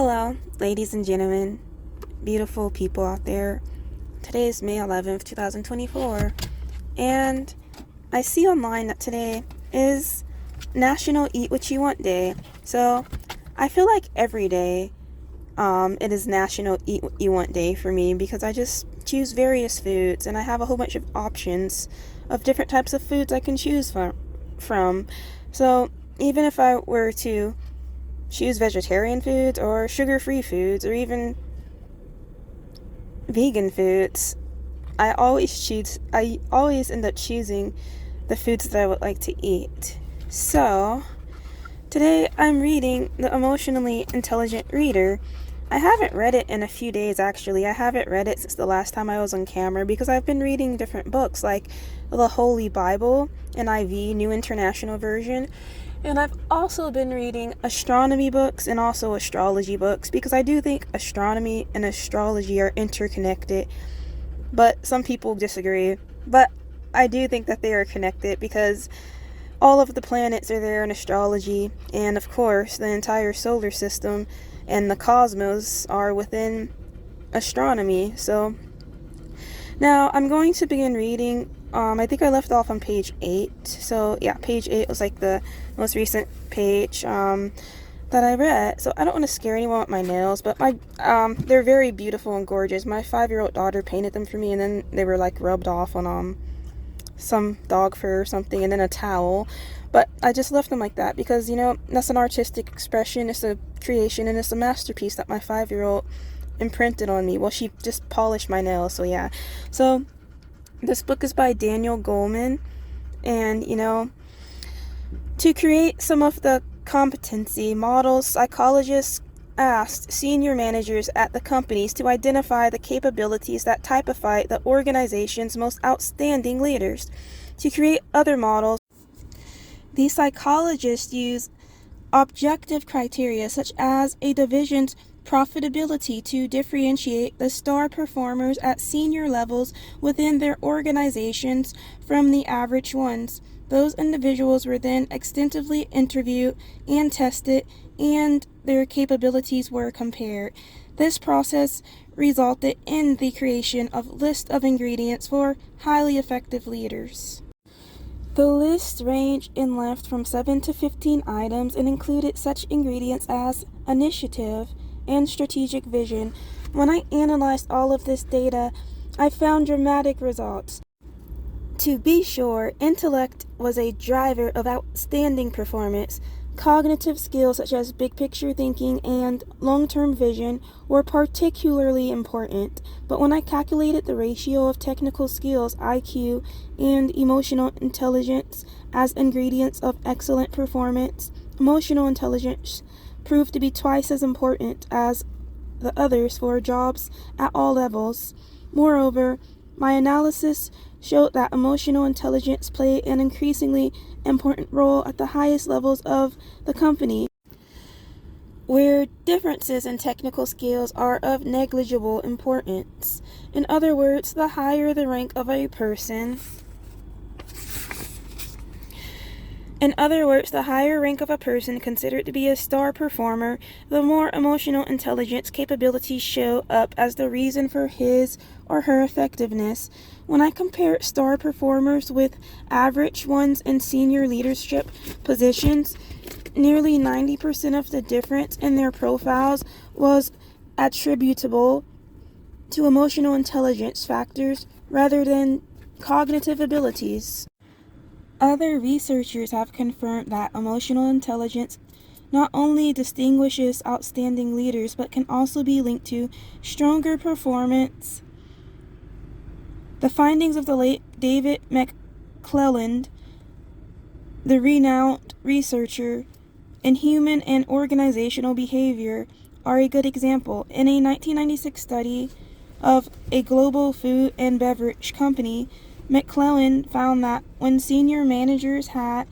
Hello, ladies and gentlemen, beautiful people out there. Today is May 11th, 2024, and I see online that today is National Eat What You Want Day. So I feel like every day it is National Eat What You Want Day for me because I just choose various foods and I have a whole bunch of options of different types of foods I can choose from. So even if I were to choose vegetarian foods or sugar-free foods or even vegan foods, I always end up choosing the foods that I would like to eat. So, today I'm reading The Emotionally Intelligent Reader. I haven't read it in a few days actually. I haven't read it since the last time I was on camera because I've been reading different books like the Holy Bible, NIV, New International Version. And I've also been reading astronomy books and also astrology books because I do think astronomy and astrology are interconnected, but some people disagree. But I do think that they are connected because all of the planets are there in astrology, and of course, the entire solar system and the cosmos are within astronomy. So now I'm going to begin reading. I think I left off on page 8. So yeah, page 8 was like the most recent page that I read. So I don't want to scare anyone with my nails, but they're very beautiful and gorgeous. My 5-year-old daughter painted them for me, and then they were like rubbed off on some dog fur or something, and then a towel. But I just left them like that because, that's an artistic expression. It's a creation, and it's a masterpiece that my 5-year-old imprinted on me. Well, she just polished my nails, so yeah. So this book is by Daniel Goleman, and to create some of the competency models, psychologists asked senior managers at the companies to identify the capabilities that typify the organization's most outstanding leaders. To create other models, the psychologists use objective criteria such as a division's profitability to differentiate the star performers at senior levels within their organizations from the average ones. Those individuals were then extensively interviewed and tested, and their capabilities were compared. This process resulted in the creation of a list of ingredients for highly effective leaders. The list ranged in length from 7 to 15 items and included such ingredients as initiative and strategic vision. When I analyzed all of this data, I found dramatic results. To be sure, intellect was a driver of outstanding performance. Cognitive skills such as big picture thinking and long-term vision were particularly important, but when I calculated the ratio of technical skills, IQ, and emotional intelligence as ingredients of excellent performance, emotional intelligence proved to be twice as important as the others for jobs at all levels. Moreover, my analysis showed that emotional intelligence played an increasingly important role at the highest levels of the company, where differences in technical skills are of negligible importance. In other words, the higher the rank of a person, considered to be a star performer, the more emotional intelligence capabilities show up as the reason for his or her effectiveness. When I compared star performers with average ones in senior leadership positions, nearly 90% of the difference in their profiles was attributable to emotional intelligence factors rather than cognitive abilities. Other researchers have confirmed that emotional intelligence not only distinguishes outstanding leaders but can also be linked to stronger performance. The findings of the late David McClelland, the renowned researcher in human and organizational behavior, are a good example. In a 1996 study of a global food and beverage company, McClelland found that when senior managers had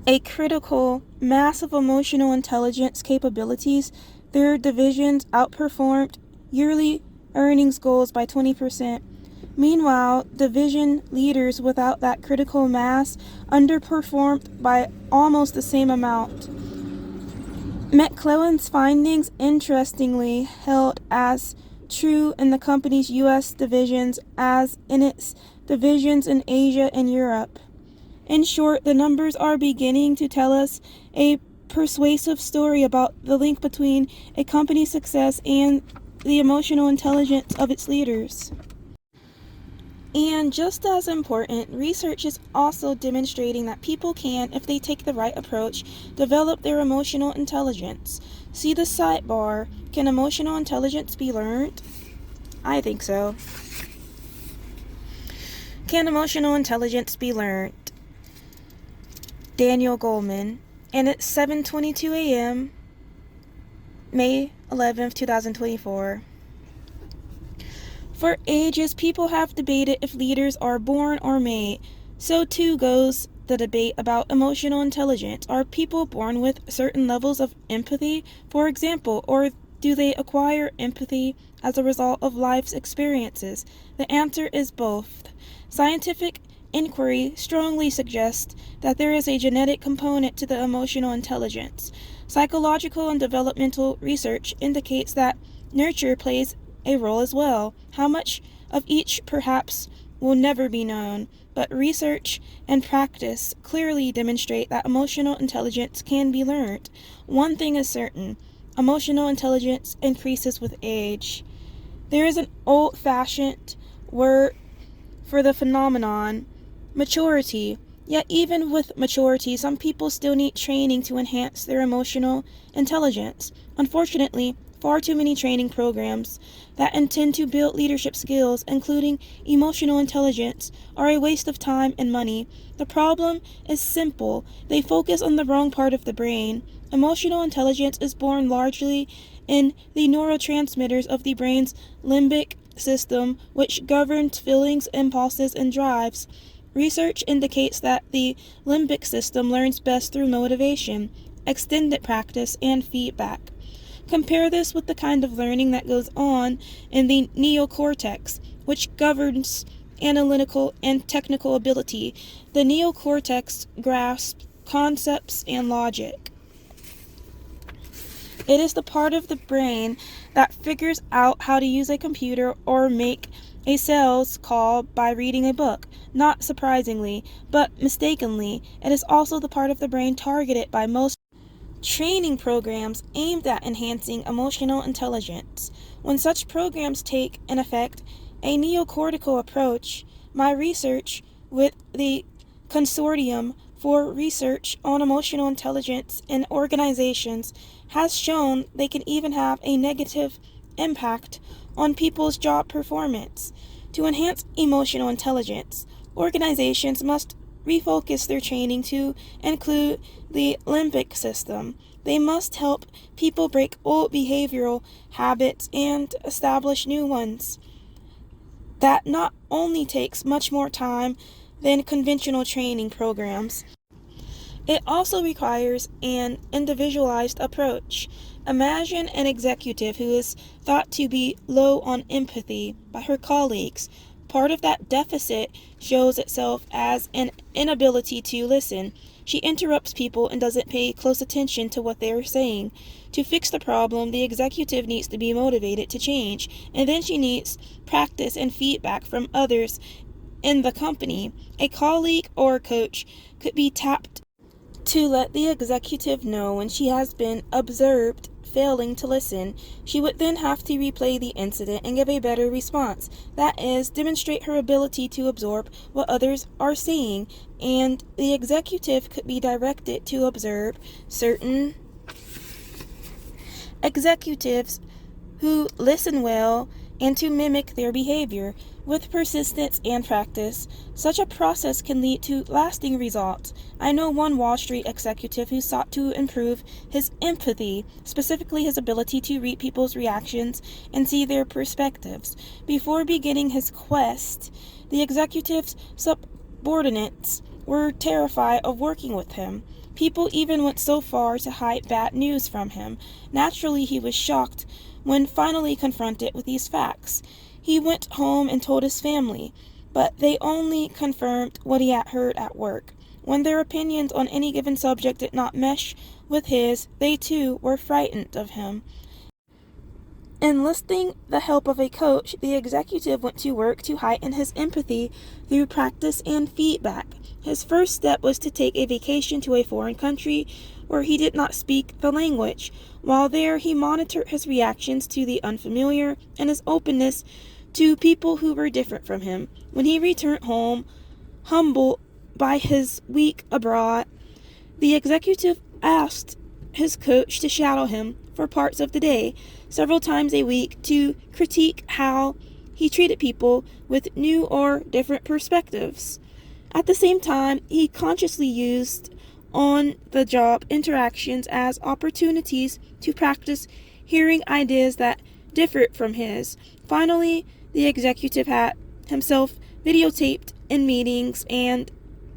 a critical mass of emotional intelligence capabilities, their divisions outperformed yearly earnings goals by 20%. Meanwhile, division leaders without that critical mass underperformed by almost the same amount. McClellan's findings, interestingly, held as true in the company's U.S. divisions as in its divisions in Asia and Europe. In short, the numbers are beginning to tell us a persuasive story about the link between a company's success and the emotional intelligence of its leaders. And just as important, research is also demonstrating that people can, if they take the right approach, develop their emotional intelligence. See the sidebar. Can emotional intelligence be learned? I think so. Can emotional intelligence be learned? Daniel Goleman. And it's 7:22 a.m., May 11th, 2024. For ages, people have debated if leaders are born or made. So too goes the debate about emotional intelligence. Are people born with certain levels of empathy, for example, or do they acquire empathy as a result of life's experiences? The answer is both. Scientific inquiry strongly suggests that there is a genetic component to the emotional intelligence. Psychological and developmental research indicates that nurture plays a role as well. How much of each perhaps will never be known, but research and practice clearly demonstrate that emotional intelligence can be learned. One thing is certain: emotional intelligence increases with age. There is an old-fashioned word for the phenomenon: maturity. Yet even with maturity, some people still need training to enhance their emotional intelligence. Unfortunately, far too many training programs that intend to build leadership skills, including emotional intelligence, are a waste of time and money. The problem is simple: they focus on the wrong part of the brain. Emotional intelligence is born largely in the neurotransmitters of the brain's limbic system, which governs feelings, impulses, and drives. Research indicates that the limbic system learns best through motivation, extended practice, and feedback. Compare this with the kind of learning that goes on in the neocortex, which governs analytical and technical ability. The neocortex grasps concepts and logic. It is the part of the brain that figures out how to use a computer or make a sales call by reading a book. Not surprisingly, but mistakenly, it is also the part of the brain targeted by most training programs aimed at enhancing emotional intelligence. When such programs take, in effect, a neocortical approach, my research with the Consortium for Research on Emotional Intelligence in Organizations has shown they can even have a negative impact on people's job performance. To enhance emotional intelligence, organizations must refocus their training to include the limbic system. They must help people break old behavioral habits and establish new ones. That not only takes much more time than conventional training programs, it also requires an individualized approach. Imagine an executive who is thought to be low on empathy by her colleagues. Part of that deficit shows itself as an inability to listen. She interrupts people and doesn't pay close attention to what they are saying. To fix the problem, the executive needs to be motivated to change, and then she needs practice and feedback from others in the company. A colleague or coach could be tapped to let the executive know when she has been observed failing to listen. She would then have to replay the incident and give a better response. That is, demonstrate her ability to absorb what others are saying, and the executive could be directed to observe certain executives who listen well and to mimic their behavior. With persistence and practice, such a process can lead to lasting results. I know one Wall Street executive who sought to improve his empathy, specifically his ability to read people's reactions and see their perspectives. Before beginning his quest, the executive's subordinates were terrified of working with him. People even went so far to hide bad news from him. Naturally, he was shocked when finally confronted with these facts. He went home and told his family, but they only confirmed what he had heard at work. When their opinions on any given subject did not mesh with his, they too were frightened of him. Enlisting the help of a coach, the executive went to work to heighten his empathy through practice and feedback. His first step was to take a vacation to a foreign country where he did not speak the language. While there, he monitored his reactions to the unfamiliar and his openness to people who were different from him. When he returned home, humbled by his week abroad, the executive asked his coach to shadow him for parts of the day, several times a week, to critique how he treated people with new or different perspectives. At the same time, he consciously used on-the-job interactions as opportunities to practice hearing ideas that differed from his. Finally, the executive had himself videotaped in meetings and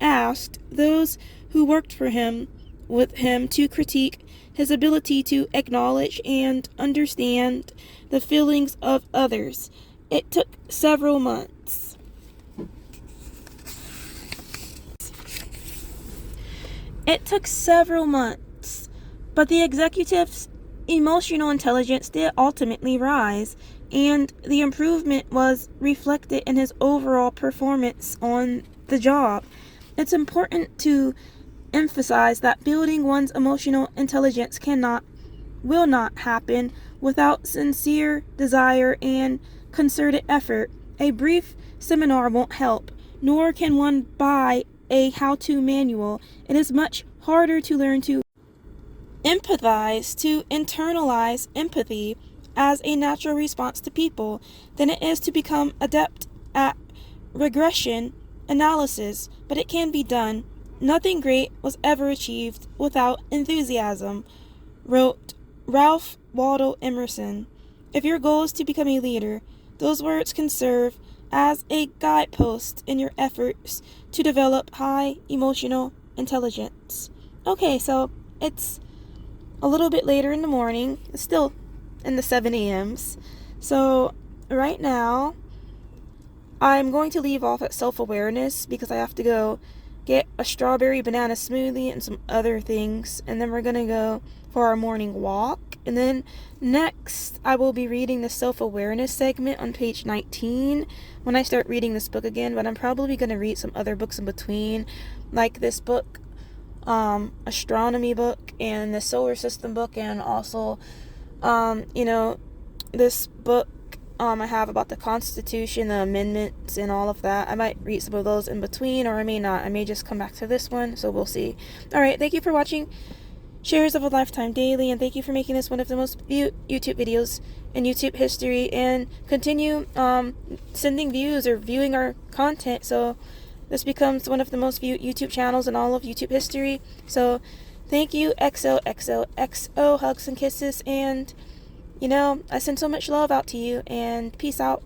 asked those who worked with him to critique his ability to acknowledge and understand the feelings of others. It took several months. But the executive's emotional intelligence did ultimately rise, and the improvement was reflected in his overall performance on the job. It's important to emphasize that building one's emotional intelligence will not happen without sincere desire and concerted effort. A brief seminar won't help, nor can one buy a how-to manual. It is much harder to learn to empathize, to internalize empathy as a natural response to people, than it is to become adept at regression analysis, but it can be done. Nothing great was ever achieved without enthusiasm, wrote Ralph Waldo Emerson. If your goal is to become a leader, those words can serve as a guidepost in your efforts to develop high emotional intelligence. Okay, so it's a little bit later in the morning. It's still in the 7 a.m.s. So right now, I'm going to leave off at self-awareness because I have to go get a strawberry banana smoothie and some other things, and then we're going to go for our morning walk. And then next, I will be reading the self-awareness segment on page 19 when I start reading this book again, but I'm probably going to read some other books in between, like this book, astronomy book, and the solar system book, and also, this book I have about the Constitution, the amendments, and all of that. I might read some of those in between, or I may not. I may just come back to this one, so we'll see. Alright, thank you for watching Shares of a Lifetime Daily, and thank you for making this one of the most viewed YouTube videos in YouTube history, and continue sending views or viewing our content so this becomes one of the most viewed YouTube channels in all of YouTube history. So thank you, XOXOXO, hugs and kisses, and I send so much love out to you, and peace out.